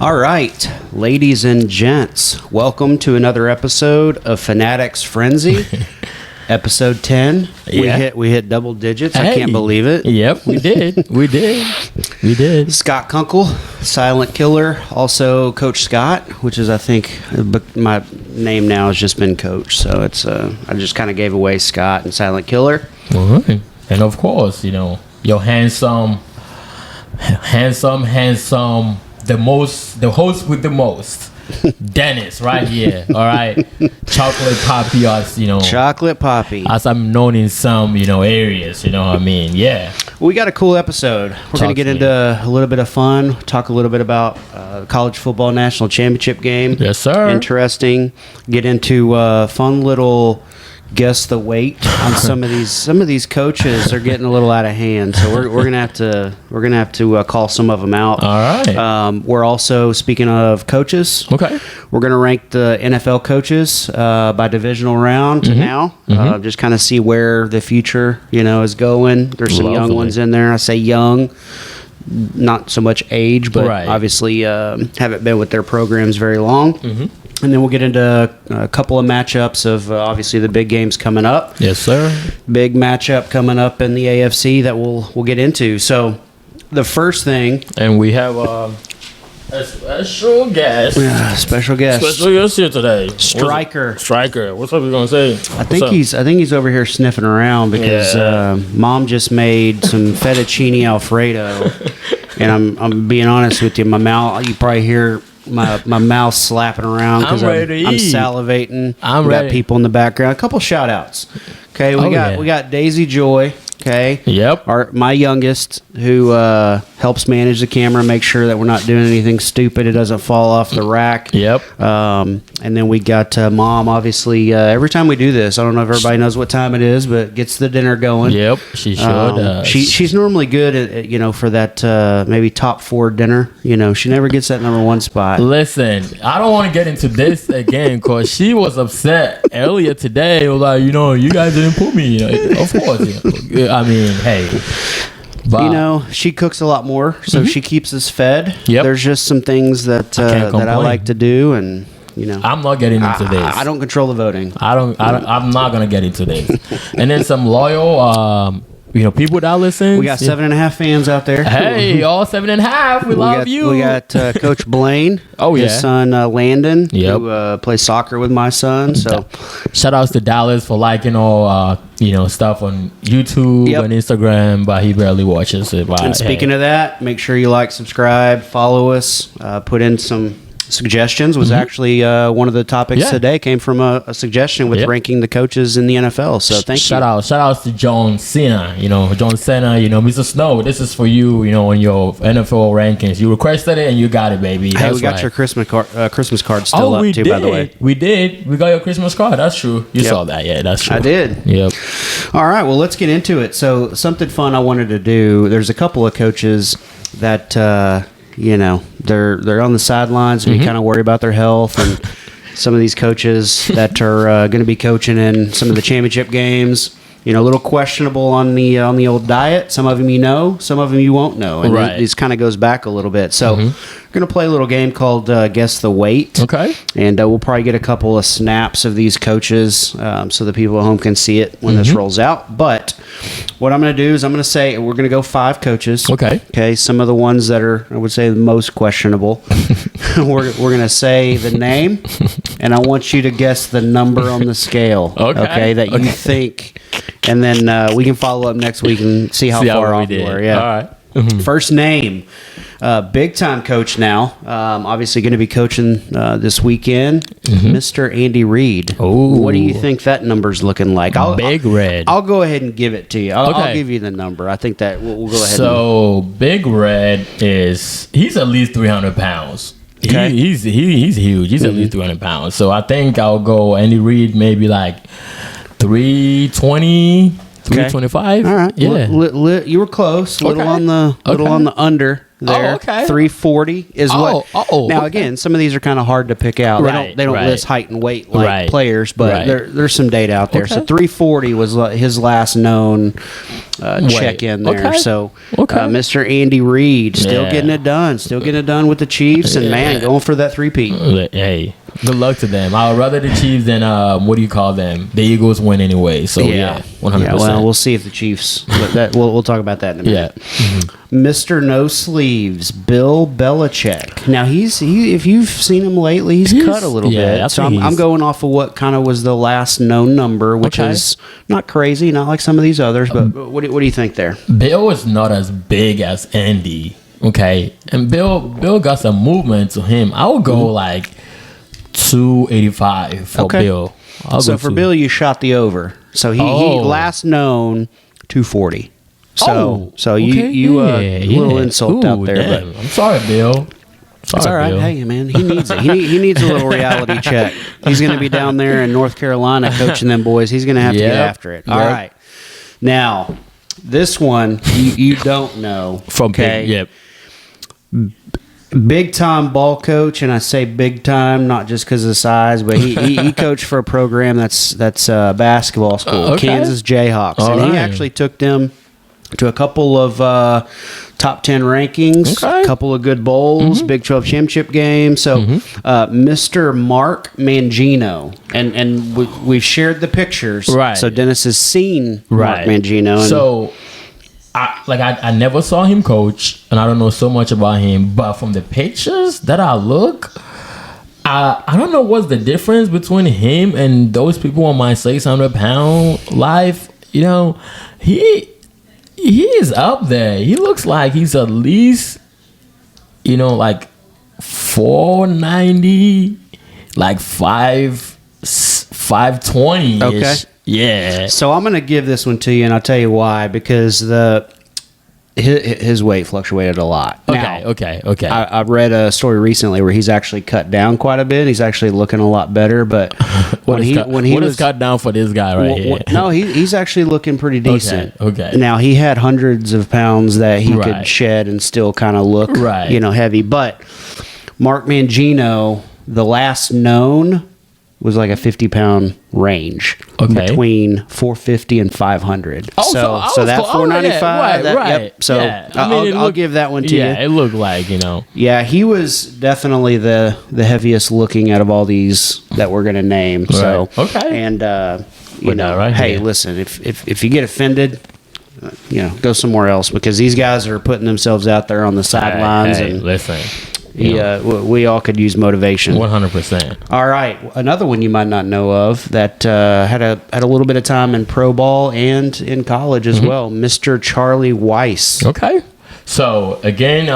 All right, ladies and gents, welcome to another episode of Fanatics Frenzy, episode 10. Yeah. We hit double digits. Hey. I can't believe it. Yep, we did. We did. Scott Kunkel, Silent Killer, also Coach Scott, which is, I think, my name now has just been Coach. So it's I just kind of gave away Scott and Silent Killer. All right. And of course, your handsome, the host with the most, Dennis, right here. All right, Chocolate Poppy, Chocolate Poppy, as I'm known in some, areas. You know what I mean? Yeah. We got a cool episode. We're going to get into a little bit of fun, talk a little bit about college football national championship game. Yes, sir. Interesting. Get into fun little guess the weight on some of these coaches are getting a little out of hand, so we're gonna have to call some of them out. All right. We're also, speaking of coaches, Okay. we're gonna rank the NFL coaches by divisional round to now. Just kind of see where the future is going. There's some young ones in there. I say young, not so much age, but obviously haven't been with their programs very long. And then we'll get into a couple of matchups of obviously the big games coming up. Yes, sir. Big matchup coming up in the AFC that we'll get into. So the first thing, and we have a special guest. Special guest here today. Striker. What's up? You gonna say? I think he's over here sniffing around because Mom just made some fettuccine Alfredo, and I'm being honest with you, my mouth. You probably hear my mouth slapping around because I'm salivating. I'm we ready. got people in the background. A couple shout outs. Okay, we got Daisy Joy. Okay. Yep. My youngest, who helps manage the camera, make sure that we're not doing anything stupid. It doesn't fall off the rack. Yep. And then we got Mom, obviously. Every time we do this, I don't know if everybody knows what time it is, but gets the dinner going. Yep. She sure does. She's normally good at for that maybe top 4 dinner. She never gets that number 1 spot. Listen, I don't want to get into this again because she was upset earlier today. It was like, you guys didn't put me. Of course. I mean, hey. But, she cooks a lot more, so she keeps us fed. Yep. There's just some things that I like to do, and I'm not getting into this. I don't control the voting. I'm not gonna get into this. And then some loyal, people that listen. We got 7.5 fans out there. Hey, all 7.5. We love you. We got Coach Blaine. His son Landon, who plays soccer with my son. So, shout outs to Dallas for liking all stuff on YouTube and Instagram, but he barely watches it. But, and speaking of that, make sure you like, subscribe, follow us, put in some suggestions. Was actually one of the topics today came from a suggestion with ranking the coaches in the NFL. So thank you. Shout outs to John Cena. John Cena. Mr. Snow. This is for you. On your NFL rankings. You requested it and you got it, baby. Hey, we got your Christmas card still up too. By the way, we did. We got your Christmas card. That's true. You saw that? Yeah, that's true. I did. Yep. All right. Well, let's get into it. So something fun I wanted to do. There's a couple of coaches that. They're on the sidelines. We kind of worry about their health, and some of these coaches that are going to be coaching in some of the championship games. A little questionable on the old diet. Some of them some of them you won't know. And this kind of goes back a little bit. So we're going to play a little game called Guess the Weight. Okay. And we'll probably get a couple of snaps of these coaches so the people at home can see it when this rolls out. But what I'm going to do is I'm going to say we're going to go 5 coaches. Okay. Okay. Some of the ones that are, I would say, the most questionable. we're going to say the name, and I want you to guess the number on the scale. Okay. That you think. And then we can follow up next week and see how far off we were. Yeah. All right. First name, big time coach now. Obviously going to be coaching this weekend, Mr. Andy Reid. Ooh. What do you think that number's looking like? Big Red. I'll go ahead and give it to you. I'll give you the number. I think that we'll go ahead. So Big Red he's at least 300 pounds. Okay. He's huge. He's at least 300 pounds. So I think I'll go Andy Reid maybe like 320, 325. All right. Yeah. You were close. Little on the under. there. Oh, okay. 340 is what. Now, okay. again, some of these are kind of hard to pick out. Right, They don't right. list height and weight like Right. players, but Right. there's some data out there. Okay. So 340 was his last known check in there. Okay. So Okay. Mr. Andy Reid still Yeah. getting it done. Still getting it done with the Chiefs. And, man, going for that three-peat. Hey, good luck to them. I would rather the Chiefs than what do you call them? The Eagles win anyway. So yeah, 100%. Yeah, well, we'll see if the Chiefs. But that we'll talk about that in a minute. Mr. No Sleeves, Bill Belichick. Now if you've seen him lately, he's cut a little bit. So I'm going off of what kind of was the last known number, which is not crazy, not like some of these others. But what do you think there? Bill is not as big as Andy. Okay, and Bill got some movement to him. I would go like 285 for Bill. So for Bill, you shot the over. So he last known 240. So you little insult out there, damn. but I'm sorry, Bill. It's all right. Bill. Hey, man, he needs it. He needs a little reality check. He's going to be down there in North Carolina coaching them boys. He's going to have to get after it. All right. Now, this one you don't know. From Big, big time ball coach, and I say big time not just because of size, but he coached for a program that's basketball school, Kansas Jayhawks, and he actually took them to a couple of top 10 rankings, a couple of good bowls, Big 12 championship games. So Mr. Mark Mangino, and we've shared the pictures, right? So Dennis has seen Mark Mangino. And so I never saw him coach, and I don't know so much about him, but from the pictures that I look, I don't know what's the difference between him and those people on my 600-pound life. You know, he is up there. He looks like he's at least, like 490, like 520. Okay. Yeah. So I'm going to give this one to you, and I'll tell you why. Because his weight fluctuated a lot. Okay. I read a story recently where he's actually cut down quite a bit. He's actually looking a lot better. But when he was cut down for this guy here? No, he's actually looking pretty decent. Okay. Now he had hundreds of pounds that he could shed and still kind of look heavy. But Mark Mangino, the last known, was like a 50-pound range between 450 and 500. So that 495. Yep. So I'll give that one to you. Yeah, it looked like, Yeah, he was definitely the heaviest looking out of all these that we're going to name. So and hey, listen, if you get offended, go somewhere else, because these guys are putting themselves out there on the sidelines. And listen. We all could use motivation. 100%. All right, another one you might not know of that had a little bit of time in pro ball and in college as well, Mr. Charlie Weiss. Okay. So again,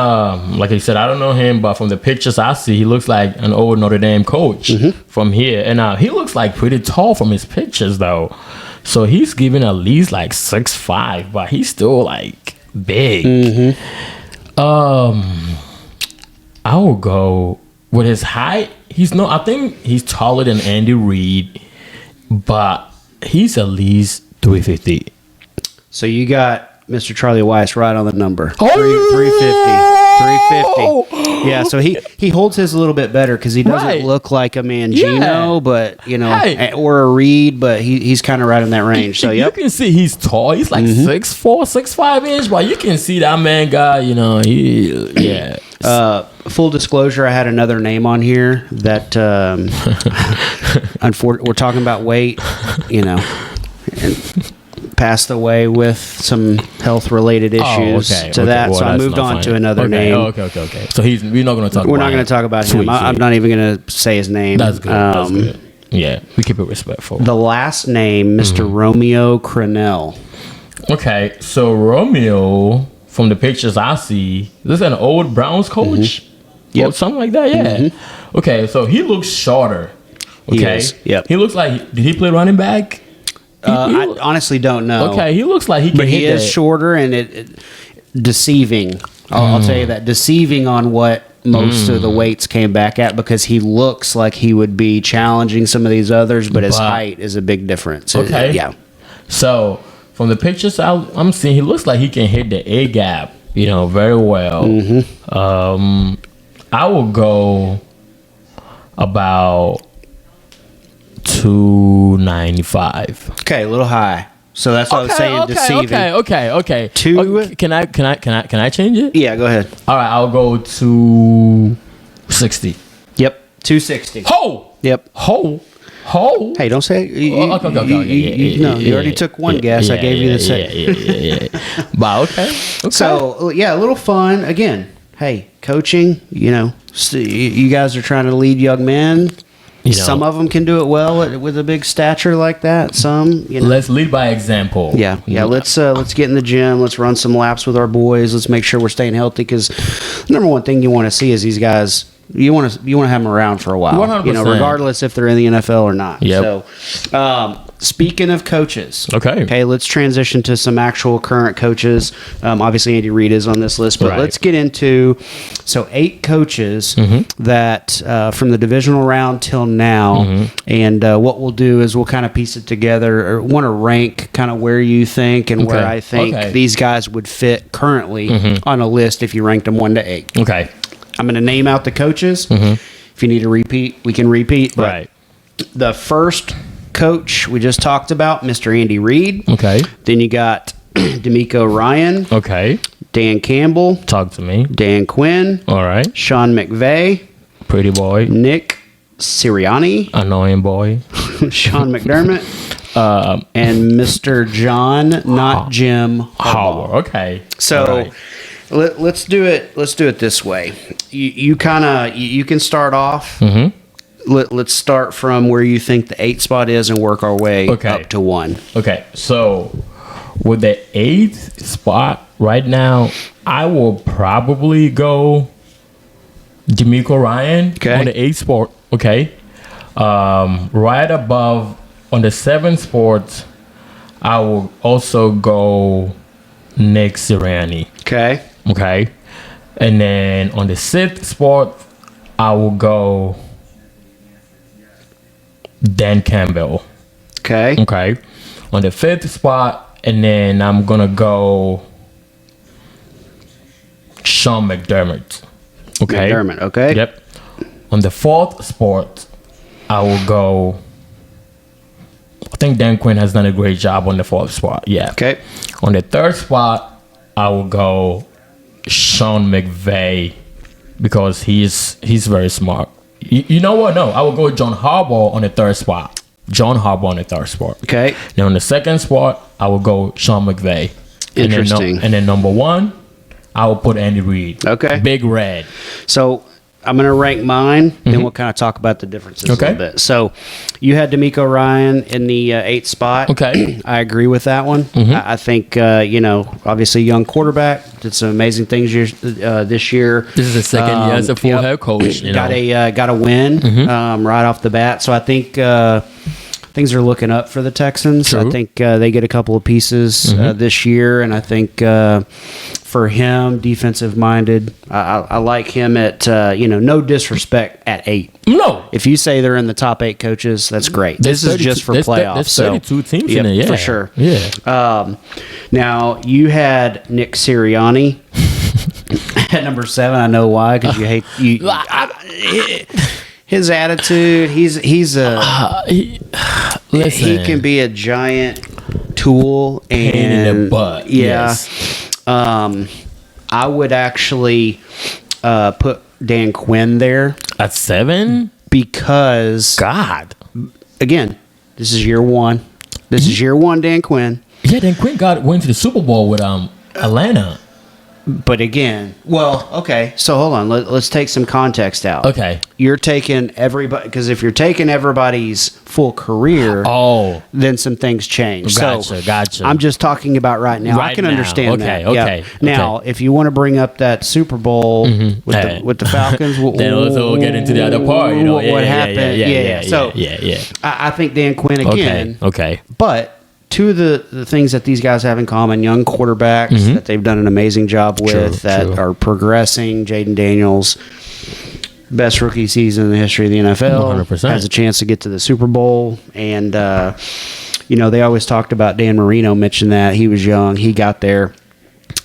like I said, I don't know him, but from the pictures I see, he looks like an old Notre Dame coach from here, and he looks like pretty tall from his pictures though. So he's given at least like 6'5", but he's still like big. I will go with his height. I think he's taller than Andy Reid, but he's at least 350. So you got Mr. Charlie Weiss right on the number. 350. Yeah, so he holds his a little bit better because he doesn't look like a Mangino, but or a Reid, but he's kind of right in that range. So you can see he's tall. He's like 6'4", 6'5" inch, but you can see that man guy. Full disclosure, I had another name on here that we're talking about weight, and passed away with some health related issues so I moved on to another name. Okay. So we're not going to talk. We're not going to talk about him. I'm not even going to say his name. That's good. That's good. Yeah, we keep it respectful. The last name, Mr. Romeo Crennel. Okay, so Romeo, from the pictures I see, this is an old Browns coach. Or something like that. Yeah. Okay, so he looks shorter. Okay. He looks like. Did he play running back? I honestly don't know. Okay, he looks like he can. But he is shorter, and it deceiving. I'll tell you that, deceiving on what most of the weights came back at, because he looks like he would be challenging some of these others, but his height is a big difference. Okay. Yeah. So from the pictures I'm seeing, he looks like he can hit the A gap very well. I will go about 295. Okay, a little high. So that's what I was saying. Deceiving. Okay. Two. Can I change it? Yeah, go ahead. All right, I'll go 260. Yep, 260. Ho. Yep. Ho. Hey, don't say. You already took one guess. I gave you the second. Yeah. But okay. So yeah, a little fun again. Hey, coaching. You guys are trying to lead young men. Some of them can do it well with a big stature like that. Some, Let's lead by example. Yeah. Let's get in the gym. Let's run some laps with our boys. Let's make sure we're staying healthy, because the number one thing you want to see is these guys. You want to have them around for a while. 100%. Regardless if they're in the NFL or not. Yep. So, speaking of coaches, okay, let's transition to some actual current coaches. Obviously, Andy Reid is on this list, but let's get into 8 coaches that from the divisional round till now. And what we'll do is we'll kind of piece it together, or want to rank kind of where you think and where I think these guys would fit currently on a list if you ranked them 1 to 8. Okay. I'm going to name out the coaches. If you need to repeat, we can repeat. But the first coach we just talked about, Mr. Andy Reid. Okay. Then you got DeMeco Ryan. Okay. Dan Campbell. Talk to me. Dan Quinn. All right. Sean McVay. Pretty boy. Nick Sirianni. Annoying boy. Sean McDermott. And Mr. John, not Jim Harbaugh. Okay. So let's do it this way. You can start off. Let's start from where you think the 8 spot is and work our way up to 1. Okay, so with the 8th spot right now, I will probably go DeMeco Ryan on the 8th spot. Okay, right above on the 7th spot, I will also go Nick Sirianni. Okay, and then on the 6th spot, I will go Dan Campbell. Okay. On the 5th spot, and then I'm gonna go Sean McDermott. Okay. Yep. On the 4th spot, I will go. I think Dan Quinn has done a great job on the 4th spot. Yeah. Okay. On the 3rd spot, I will go Sean McVay, because he's very smart. You know what? No, I will go with John Harbaugh on the 3rd spot. Okay. Then on the 2nd spot, I will go Sean McVay. Interesting. And then number 1, I will put Andy Reid. Okay. Big Red. So I'm going to rank mine, then we'll kind of talk about the differences a little bit. So you had DeMeco Ryan in the 8th spot. Okay. I agree with that one. I think, obviously young quarterback, did some amazing things this year. This is the second year as a full head coach. Got a win right off the bat. So I think things are looking up for the Texans. True. I think they get a couple of pieces this year, and I think for him, defensive-minded, I like him at, no disrespect at 8. No. If you say they're in the top 8 coaches, that's great. This is just for playoffs. There's 32 teams in it, yeah. For sure. Yeah. Now, you had Nick Sirianni at number 7. I know why, because you hate... his attitude, he's a... Listen. He can be a giant tool. And in the butt. Yeah. Yes. I would actually put Dan Quinn there at 7 because again, this is year 1. This is year 1, Dan Quinn. Yeah, Dan Quinn went to the Super Bowl with Atlanta. But again, so hold on. Let's take some context out. Okay. You're taking everybody, because if you're taking everybody's full career, then some things change. Gotcha. I'm just talking about right now. I can understand that. Okay. Now, if you want to bring up that Super Bowl with the Falcons, then we'll get into the other part. What happened? Yeah. I think Dan Quinn again. Okay. But two of the things that these guys have in common, young quarterbacks that they've done an amazing job with, are progressing. Jaden Daniels, best rookie season in the history of the NFL, 100%. Has a chance to get to the Super Bowl. And, they always talked about Dan Marino, mentioned that. He was young. He got there.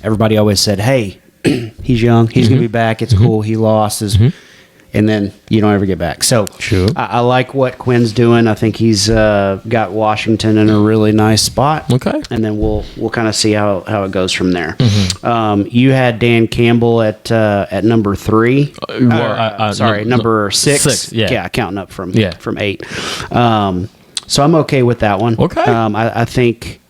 everybody always said, hey, he's young, he's going to be back, it's cool, he lost his, and then you don't ever get back. So I like what Quinn's doing. I think he's got Washington in a really nice spot. Okay. And then we'll kind of see how it goes from there. You had Dan Campbell at number 3. Number 6. Yeah, counting up from 8. So I'm okay with that one. Okay. I think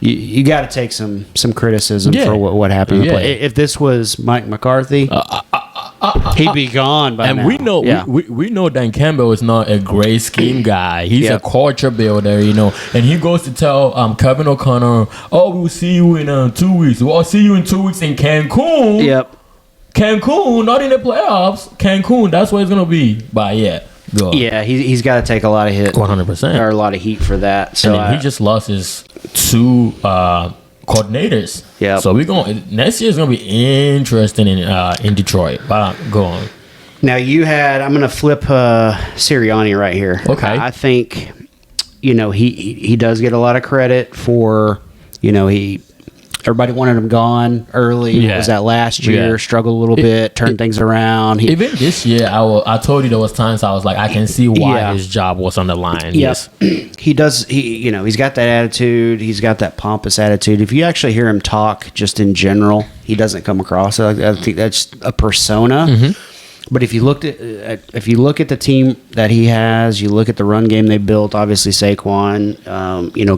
you got to take some criticism for what happened in the play. If this was Mike McCarthy, he'd be gone by now. And we know we know Dan Campbell is not a great scheme guy. He's a culture builder, And he goes to tell Kevin O'Connor, "Oh, we'll see you in 2 weeks. Well, I'll see you in 2 weeks in Cancun." Yep. Cancun, not in the playoffs. Cancun, that's where it's gonna be. But go. Yeah, he's got to take a lot of hit, 100%, or a lot of heat for that. So he just lost his 2 coordinators. Yeah. So next year is gonna be interesting in Detroit. But go on. Now I'm gonna flip Sirianni right here. Okay. I think he does get a lot of credit for everybody wanted him gone early. Yeah. Was that last year? Struggled a little bit, turned things around. Even this year, I told you there was times I was like, I can see why his job was on the line. Yes, he does. He's got that attitude. He's got that pompous attitude. If you actually hear him talk, just in general, he doesn't come across. I think that's a persona. But if you look at the team that he has, you look at the run game they built. Obviously, Saquon,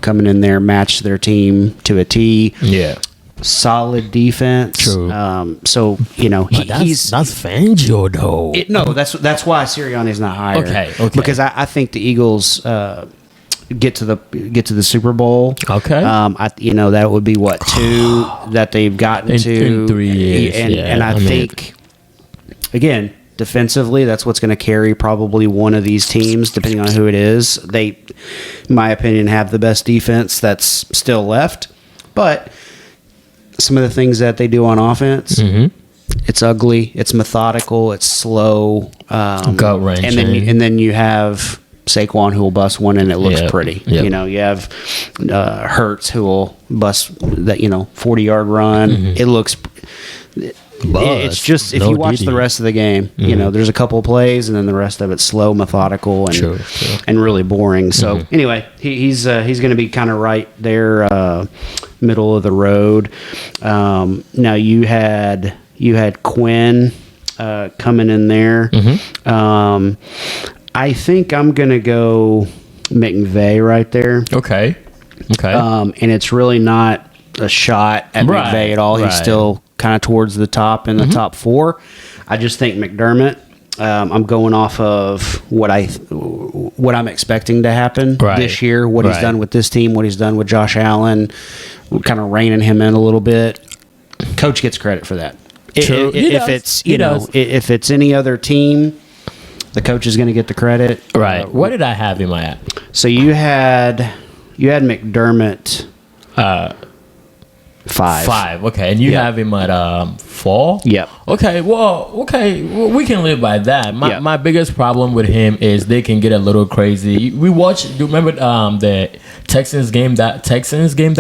coming in there, matched their team to a T. Yeah, solid defense. True. So that's Fangio though. That's why Sirianni's not higher. Okay. Because I think the Eagles get to the Super Bowl. Okay. That would be 2 that they've gotten in 3 years. And I think. Again, defensively, that's what's going to carry probably one of these teams, depending on who it is. They, in my opinion, have the best defense that's still left. But some of the things that they do on offense, it's ugly, it's methodical, it's slow. Gut-wrenching. And then you have Saquon who will bust one and it looks pretty. Yep. You have Hurts who will bust that 40-yard run. It looks. It's just if you watch the rest of the game, there's a couple of plays and then the rest of it's slow, methodical, and really boring. So anyway, he's going to be kind of right there, middle of the road. Now you had Quinn coming in there. I think I'm going to go McVay right there. Okay. And it's really not a shot at McVay at all. He's still kind of towards the top in the top 4. I just think McDermott. I'm going off of what I'm expecting to happen this year. What he's done with this team, what he's done with Josh Allen, kind of reining him in a little bit. Coach gets credit for that. True. If it's any other team, the coach is going to get the credit. Right. What did I have him at? So you had McDermott. 5. Okay, and you have him at 4. Yep. Okay. Well, we can live by that. My biggest problem with him is they can get a little crazy. We watched. Do you remember the Texans game that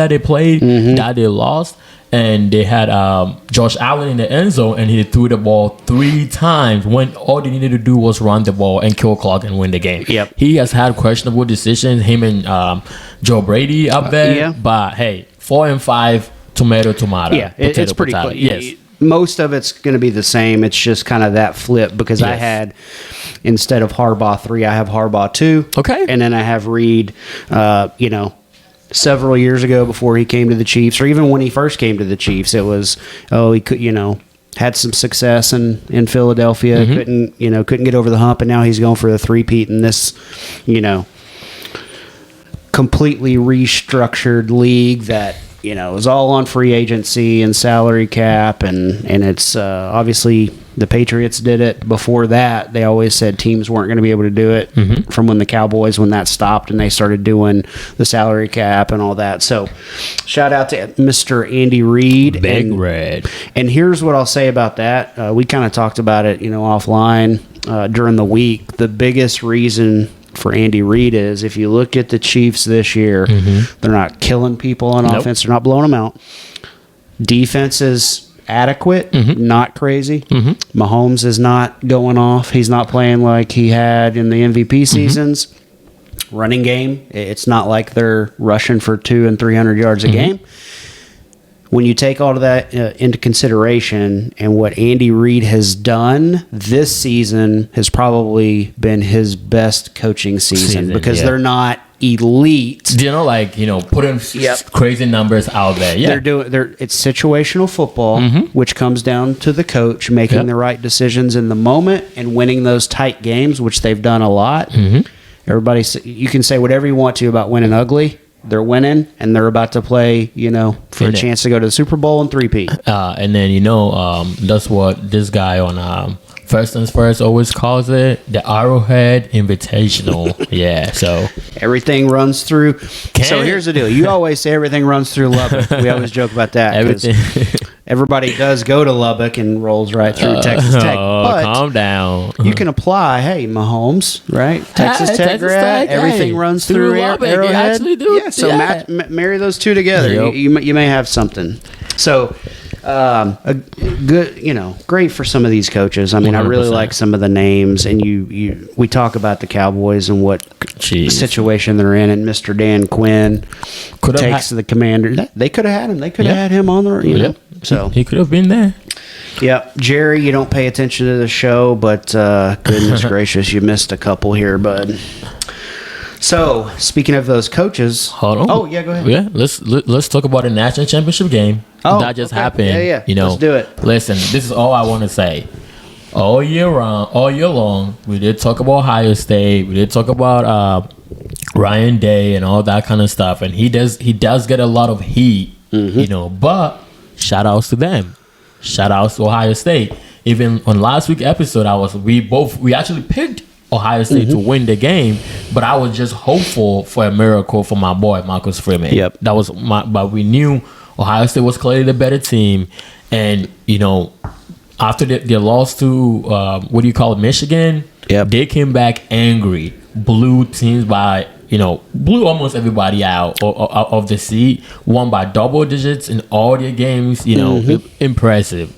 they played that they lost, and they had Josh Allen in the end zone, and he threw the ball 3 times when all they needed to do was run the ball and kill clock and win the game. Yep. He has had questionable decisions. Him and Joe Brady up there. But hey, 4 and 5. Tomato. Yeah, it's pretty close. Yes. Most of it's going to be the same. It's just kind of that flip because I had, instead of Harbaugh 3, I have Harbaugh 2. Okay. And then I have Reid, several years ago before he came to the Chiefs, or even when he first came to the Chiefs, it was, he could, had some success in Philadelphia, couldn't get over the hump, and now he's going for the 3-peat in this, completely restructured league that, it was all on free agency and salary cap, and it's obviously the Patriots did it. Before that, they always said teams weren't going to be able to do it from when the Cowboys, when that stopped and they started doing the salary cap and all that. So shout out to Mr. Andy Reid. Big Red. And here's what I'll say about that. We kind of talked about it, offline during the week. The biggest reason for Andy Reid is, if you look at the Chiefs this year, they're not killing people on offense. They're not blowing them out. Defense is adequate, not crazy. Mm-hmm. Mahomes is not going off. He's not playing like he had in the MVP seasons. Running game, it's not like they're rushing for 200 and 300 yards a game. When you take all of that into consideration and what Andy Reid has done, this season has probably been his best coaching season because they're not elite. Putting crazy numbers out there. Yeah, it's situational football, which comes down to the coach making the right decisions in the moment and winning those tight games, which they've done a lot. Everybody, you can say whatever you want to about winning ugly. They're winning, and they're about to play, for a chance to go to the Super Bowl and three-peat. And then, that's what this guy on First Things First always calls it, the Arrowhead Invitational. Yeah, so. Everything runs through. So here's the deal. You always say everything runs through Lubbock. We always joke about that. Everything. Everybody does go to Lubbock and rolls right through Texas Tech. But calm down. You can apply, hey, Mahomes, right? Texas Tech grad. Everything runs through Lubbock. Arrowhead. You actually do. Yeah, so marry those two together. Yep. You may have something. So, a good, great for some of these coaches. I mean, 100%. I really like some of the names, and we talk about the Cowboys and what situation they're in, and Mr. Dan Quinn takes the Commander. They could have had him. They could have had him on the, So he could have been there. Yep. Jerry, you don't pay attention to the show, but goodness gracious, you missed a couple here, bud. So, speaking of those coaches, hold on. Oh, yeah, go ahead. Yeah, let's talk about the national championship game that just happened. Yeah. Let's do it. Listen, this is all I want to say. All year long, we did talk about Ohio State. We did talk about Ryan Day and all that kind of stuff, and he does get a lot of heat, But shout outs to them. Shout outs to Ohio State. Even on last week's episode, we actually picked Ohio State to win the game, but I was just hopeful for a miracle for my boy Marcus Freeman. Yep. But we knew Ohio State was clearly the better team, and after their loss to Michigan, they came back angry, blew teams by blew almost everybody out of the seat, won by double digits in all their games. Impressive.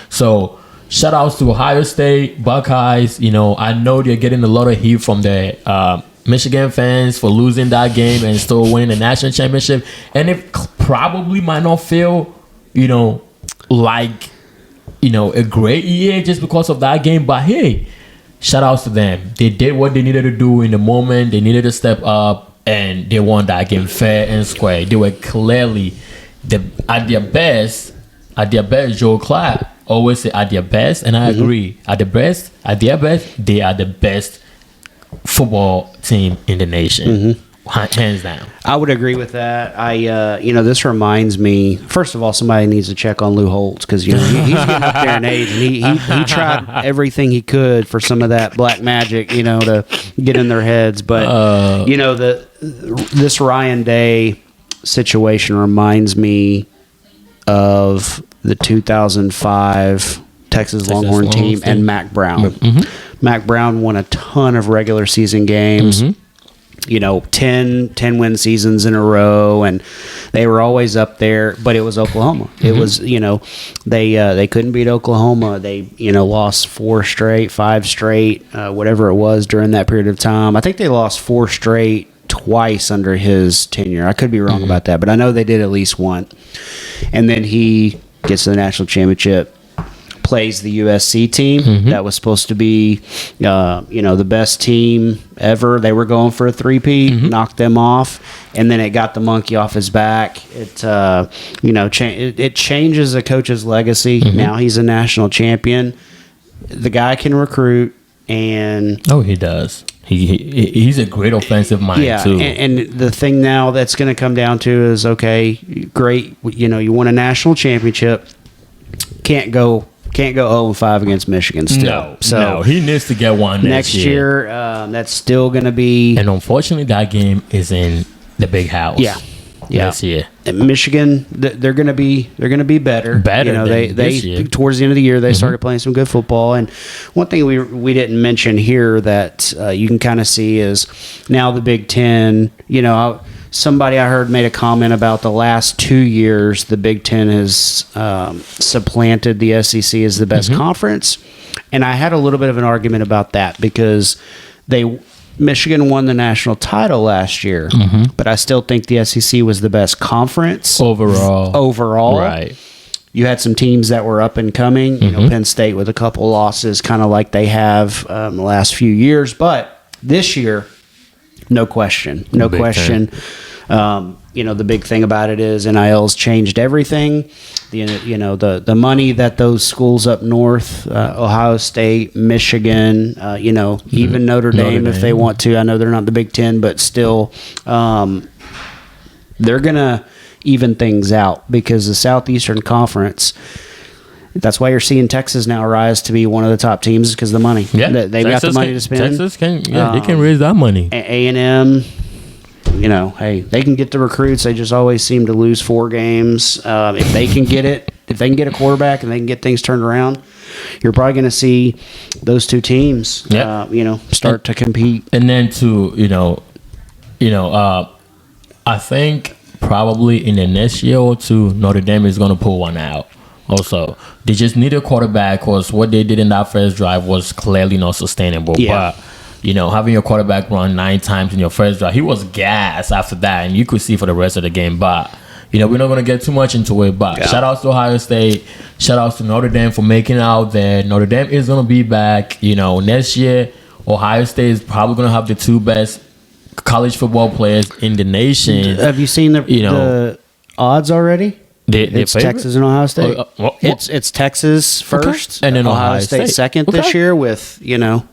So. Shout outs to Ohio State, Buckeyes. I know they're getting a lot of heat from the Michigan fans for losing that game and still winning the national championship. And it probably might not feel, like, a great year just because of that game. But hey, shout outs to them. They did what they needed to do in the moment. They needed to step up, and they won that game fair and square. They were clearly at their best. Joe Clapp always say at their best, and I agree. At their best, they are the best football team in the nation, hands down. I would agree with that. This reminds me. First of all, somebody needs to check on Lou Holtz because he's getting up there in age, and he tried everything he could for some of that black magic, to get in their heads. But this Ryan Day situation reminds me of the 2005 Texas Longhorn team and Mac Brown. Mac Brown won a ton of regular season games, 10 win seasons in a row, and they were always up there, but it was Oklahoma. It was, they couldn't beat Oklahoma. They, lost 5 straight, whatever it was during that period of time. I think they lost 4 straight twice under his tenure. I could be wrong about that, but I know they did at least one. And then he gets to the national championship, plays the USC team that was supposed to be, the best team ever. They were going for a three-peat, knocked them off, and then it got the monkey off his back. It, it changes a coach's legacy. Now he's a national champion. The guy can recruit, and he does. He's a great offensive mind too. And the thing now that's going to come down to is, okay, great, you won a national championship, can't go 0-5 against Michigan still. No, he needs to get one next year. That's still going to be. And unfortunately, that game is in the big house. Yeah. This year. And Michigan, they're going to be better. They towards the end of the year they started playing some good football. And one thing we didn't mention here that you can kind of see is now the Big Ten. somebody I heard made a comment about the last 2 years, the Big Ten has supplanted the SEC as the best conference. And I had a little bit of an argument about that because Michigan won the national title last year, but I still think the SEC was the best conference overall. Right. You had some teams that were up and coming. You know, Penn State with a couple losses, kind of like they have the last few years. But this year, no question. You know, the big thing about it is NIL's changed everything. The money that those schools up north, Ohio State, Michigan, even Notre Dame, if they want to. I know they're not the Big Ten, but still, they're going to even things out because the Southeastern Conference, that's why you're seeing Texas now rise to be one of the top teams because of the money. Yeah, they've got the money to spend. Texas they can raise that money. A&M, hey, they can get the recruits. They just always seem to lose 4 games. If they can get a quarterback and they can get things turned around, you're probably going to see those two teams, start to compete. And then I think probably in the next year or two, Notre Dame is going to pull one out. Also, they just need a quarterback because what they did in that first drive was clearly not sustainable. Yeah. But, having your quarterback run 9 times in your first drive, he was gassed after that, and you could see for the rest of the game. But, we're not going to get too much into it. But shout out to Ohio State. Shout out to Notre Dame for making it out there. Notre Dame is going to be back. Next year, Ohio State is probably going to have the 2 best college football players in the nation. Have you seen the odds already? It's favorite? Texas and Ohio State. It's Texas first, and then Ohio State second this year with a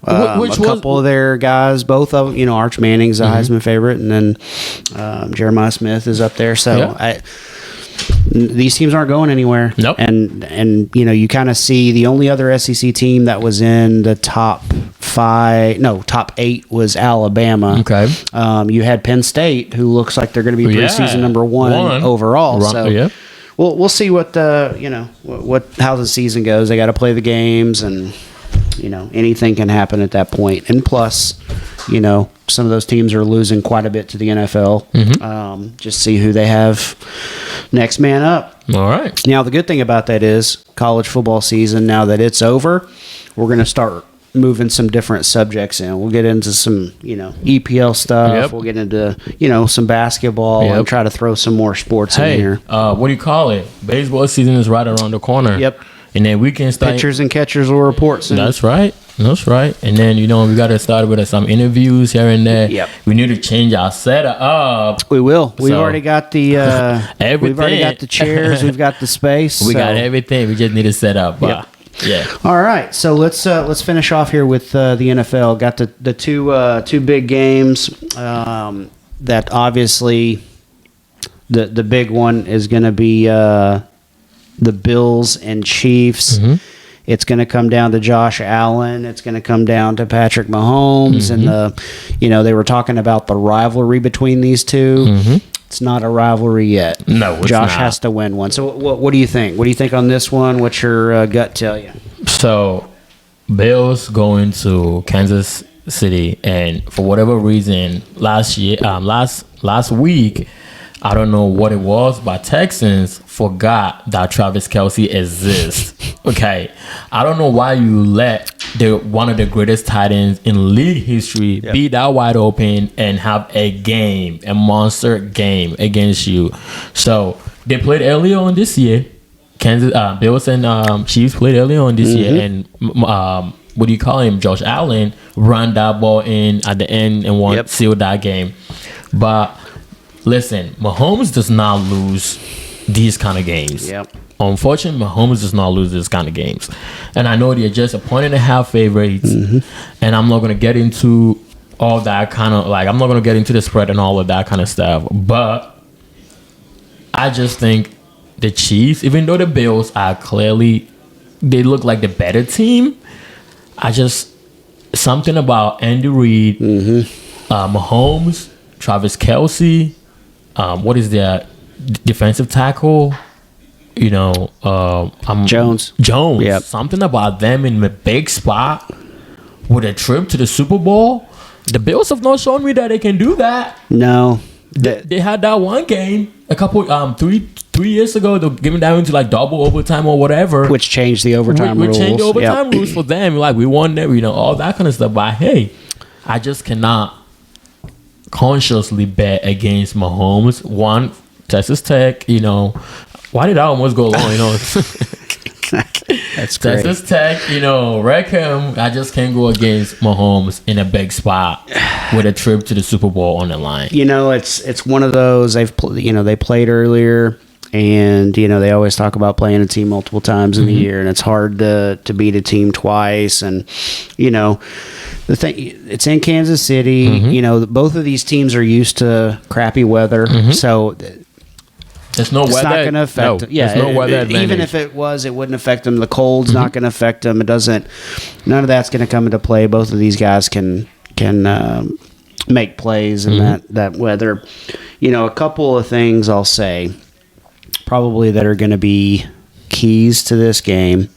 couple of their guys. Both of Arch Manning's a Heisman favorite, and then Jeremiah Smith is up there. So these teams aren't going anywhere. Nope. And you kind of see the only other SEC team that was in the top 8 was Alabama. Okay. You had Penn State, who looks like they're going to be preseason number 1 overall. So we'll see what how the season goes. They got to play the games, and anything can happen at that point. And plus, some of those teams are losing quite a bit to the NFL. Just see who they have next man up. All right. Now, the good thing about that is college football season, now that it's over, we're going to start moving some different subjects in. We'll get into some, EPL stuff. Yep. We'll get into, some basketball and try to throw some more sports in here. What do you call it? Baseball season is right around the corner. Yep. And then we can start. Pitchers and catchers will report soon. That's right. And then, we got to start with some interviews here and there. Yep. We need to change our setup up. We will. We've already got the everything. We've already got the chairs. We've got the space. We got everything. We just need to set up. Yeah. All right. So let's finish off here with the NFL. Got the two big games. That obviously the big one is going to be the Bills and Chiefs. It's going to come down to Josh Allen. It's going to come down to Patrick Mahomes. And they were talking about the rivalry between these two. It's not a rivalry yet. No, it's Josh not. has to win one. So what do you think? What do you think on this one? What's your gut tell you? So, Bills going to Kansas City, and for whatever reason, last week, I don't know what it was, but Texans forgot that Travis Kelce exists. Okay, I don't know why you let one of the greatest tight ends in league history be that wide open and have a monster game against you. So they played earlier on this year. Bills and Chiefs played earlier on this year, and what do you call him? Josh Allen ran that ball in at the end and sealed that game. But listen, Mahomes does not lose these kind of games. Unfortunately, Mahomes does not lose this kind of games. And I know they're just a 1.5 favorites. And I'm not going to get into all that kind of, I'm not going to get into the spread and all of that kind of stuff. But I just think the Chiefs, even though the Bills are clearly, they look like the better team, something about Andy Reid, Mahomes, Travis Kelce, what is their defensive tackle? Jones. Yep. Something about them in the big spot with a trip to the Super Bowl. The Bills have not shown me that they can do that. No. They had that one game a couple 3 years ago. They're giving that into like double overtime or whatever, which changed the overtime rules. We changed the overtime rules for them. Like, we won them, all that kind of stuff. But hey, I just cannot consciously bet against Mahomes. One, Texas Tech. Why did I almost go long? That's great. Texas Tech, wreck him. I just can't go against Mahomes in a big spot with a trip to the Super Bowl on the line. It's one of those. They played earlier, and they always talk about playing a team multiple times in the year, and it's hard to beat a team twice. And the thing, it's in Kansas City. Both of these teams are used to crappy weather, so. There's no it's weather. Not going to affect them. Yeah, there's no weather advantage. Even if it was, it wouldn't affect them. The cold's not going to affect them. It doesn't. None of that's going to come into play. Both of these guys can make plays in that weather. A couple of things I'll say probably that are going to be keys to this game.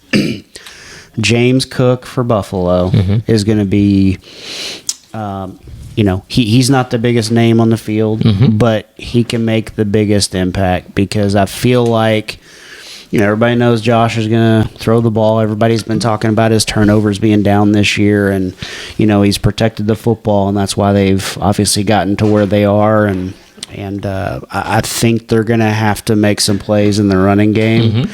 James Cook for Buffalo is going to be. He's not the biggest name on the field, but he can make the biggest impact because I feel like, everybody knows Josh is going to throw the ball. Everybody's been talking about his turnovers being down this year, and, he's protected the football, and that's why they've obviously gotten to where they are. And I think they're going to have to make some plays in the running game.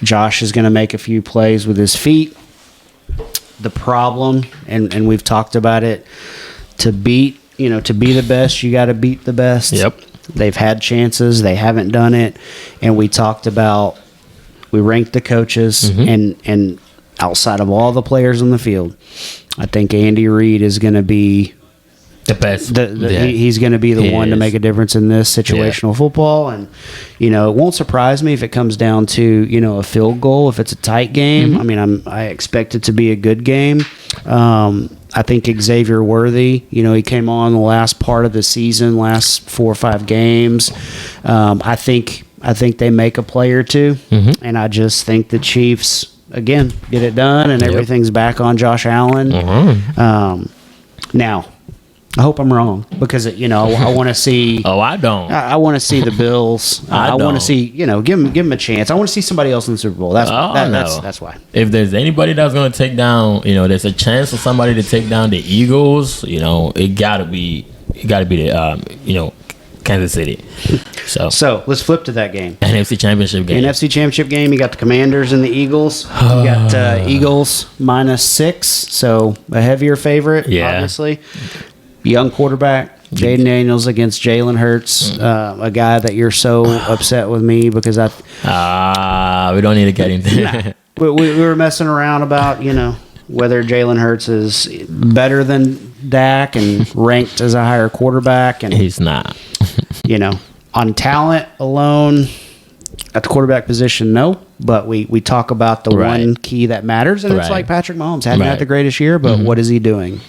Josh is going to make a few plays with his feet. The problem, and we've talked about it, to be the best, you got to beat the best. Yep. They've had chances. They haven't done it. And we talked about, we ranked the coaches, and outside of all the players on the field, I think Andy Reid is going to be the best. He's going to be the one to make a difference in this situational football. And, it won't surprise me if it comes down to, a field goal, if it's a tight game. I mean, I expect it to be a good game. I think Xavier Worthy, he came on the last part of the season, last 4 or 5 games. I think they make a play or two, and I just think the Chiefs, again, get it done, and everything's back on Josh Allen. Now, I hope I'm wrong because, I want to see. Oh, I don't. I want to see the Bills. I want to see, give them a chance. I want to see somebody else in the Super Bowl. That's why. If there's anybody that's going to take down, there's a chance for somebody to take down the Eagles. It gotta be the, Kansas City. So let's flip to that game. NFC Championship game. NFC Championship game. You got the Commanders and the Eagles. You got Eagles -6, so a heavier favorite. Obviously. Young quarterback, Jaden Daniels against Jalen Hurts, a guy that you're so upset with me because we don't need to get into that. We were messing around about, whether Jalen Hurts is better than Dak and ranked as a higher quarterback. And he's not. On talent alone, at the quarterback position, no. But we talk about the one key that matters, and it's like Patrick Mahomes. Hadn't had the greatest year, but what is he doing?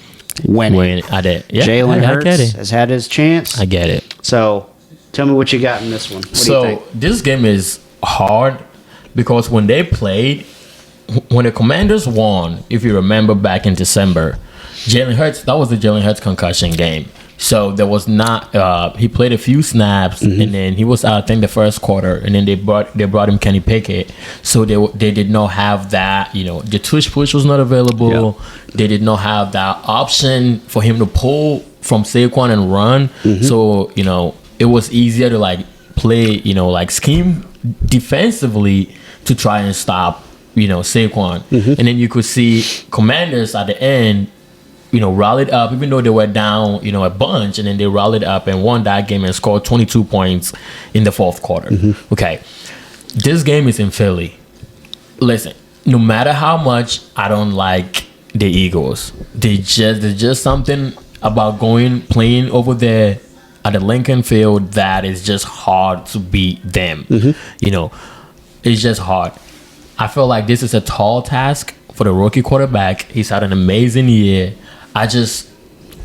Winning. I did. Yeah, Jalen Hurts has had his chance. I get it. So, tell me what you got in this one. What do you think? This game is hard because when they played, when the Commanders won, if you remember back in December, that was the Jalen Hurts concussion game. So there was not. He played a few snaps, and then he was out. I think the first quarter, and then they brought him Kenny Pickett. So they did not have that. The tush push was not available. Yep. They did not have that option for him to pull from Saquon and run. So it was easier to play. Scheme defensively to try and stop. Saquon, and then you could see Commanders at the end. Rallied up, even though they were down, a bunch, and then they rallied up and won that game and scored 22 points in the fourth quarter. Okay, this game is in Philly. Listen, no matter how much I don't like the Eagles, there's just something about playing over there at the Lincoln Field that is just hard to beat them. It's just hard. I feel like this is a tall task for the rookie quarterback. He's had an amazing year.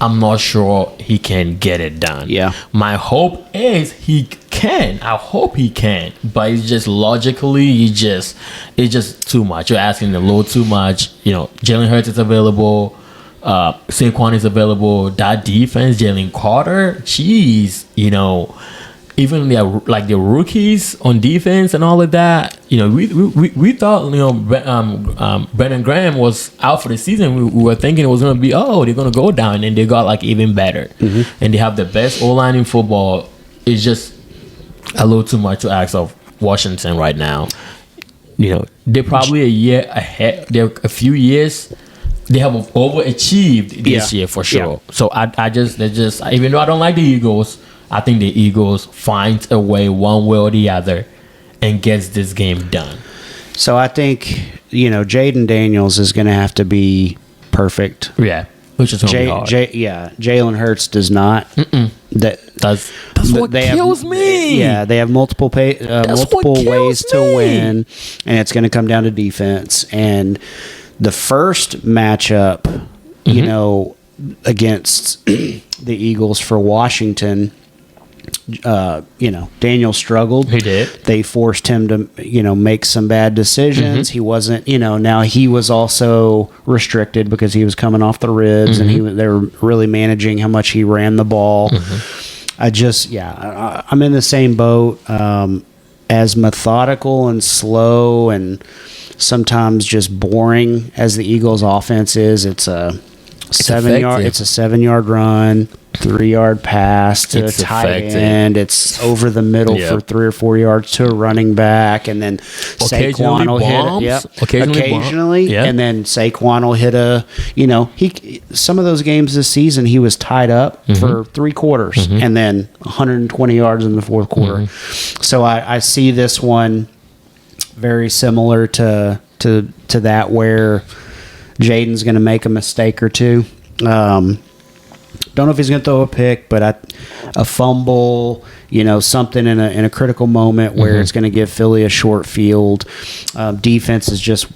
I'm not sure he can get it done. Yeah. My hope is he can. I hope he can. But it's just logically, it's just too much. You're asking a little too much. Jalen Hurts is available. Saquon is available. That defense, Jalen Carter, jeez, even the rookies on defense and all of that. We thought Brandon Graham was out for the season. We were thinking it was going to be they're going to go down, and they got even better. Mm-hmm. And they have the best O-line in football. It's just a little too much to ask of Washington right now. They're probably a year ahead. They're a few years. They have overachieved this year for sure. Yeah. So I just even though I don't like the Eagles, I think the Eagles finds a way one way or the other and gets this game done. So I think, Jaden Daniels is going to have to be perfect. Yeah, which is going to be hard. Jalen Hurts does not. That's what kills me. Yeah, they have multiple ways to win, and it's going to come down to defense. And the first matchup, against the Eagles for Washington, Daniel struggled. He did. They forced him to, make some bad decisions. Mm-hmm. He wasn't, now he was also restricted because he was coming off the ribs, mm-hmm. and they were really managing how much he ran the ball. Mm-hmm. I'm in the same boat. As methodical and slow and sometimes just boring as the Eagles' offense is, it's a 7-yard run, 3-yard pass to a tight end. It's over the middle for 3 or 4 yards to a running back, and then Saquon will hit it. Occasionally, and then Saquon will hit some of those games this season he was tied up for 3 quarters, and then 120 yards in the fourth quarter. So I see this one very similar to that, where Jaden's going to make a mistake or two. Don't know if he's going to throw a pick, but a fumble, something in a critical moment where it's going to give Philly a short field. Defense is just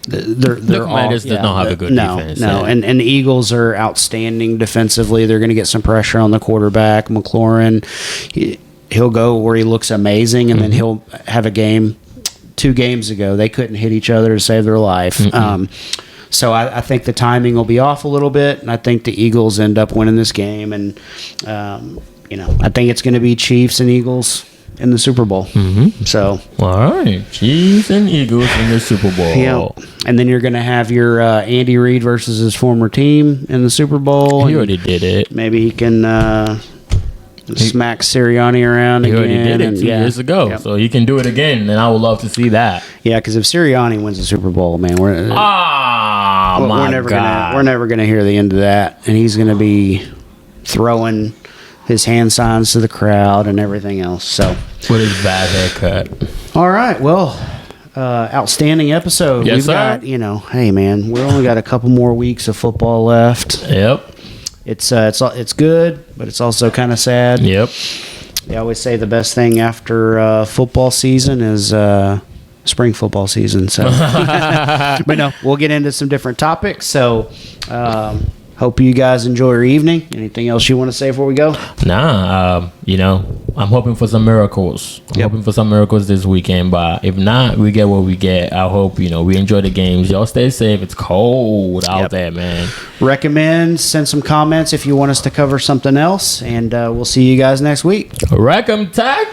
they're all does not have a good defense. No, and the Eagles are outstanding defensively. They're going to get some pressure on the quarterback, McLaurin. He'll go where he looks amazing, and then he'll have a game. 2 games ago, they couldn't hit each other to save their life. So I think the timing will be off a little bit, and I think the Eagles end up winning this game. And, I think it's going to be Chiefs and Eagles in the Super Bowl. Mm-hmm. So, all right, Chiefs and Eagles in the Super Bowl. Yeah. And then you're going to have your Andy Reid versus his former team in the Super Bowl. He already did it. Maybe he can smack Sirianni around again. He already did it 2 years ago, so he can do it again, and I would love to see that. Yeah, because if Sirianni wins the Super Bowl, man, we're never gonna hear the end of that, and he's gonna be throwing his hand signs to the crowd and everything else. So with his bad haircut. All right, well, outstanding episode. Yes, We've got, hey man, we only got a couple more weeks of football left. Yep. It's good, but it's also kind of sad. Yep. They always say the best thing after football season is spring football season. So, but no, we'll get into some different topics. So, hope you guys enjoy your evening. Anything else you want to say before we go? Nah, I'm hoping for some miracles. I'm hoping for some miracles this weekend, but if not, we get what we get. I hope, we enjoy the games. Y'all stay safe. It's cold out there, man. Send some comments if you want us to cover something else, and we'll see you guys next week. Tech.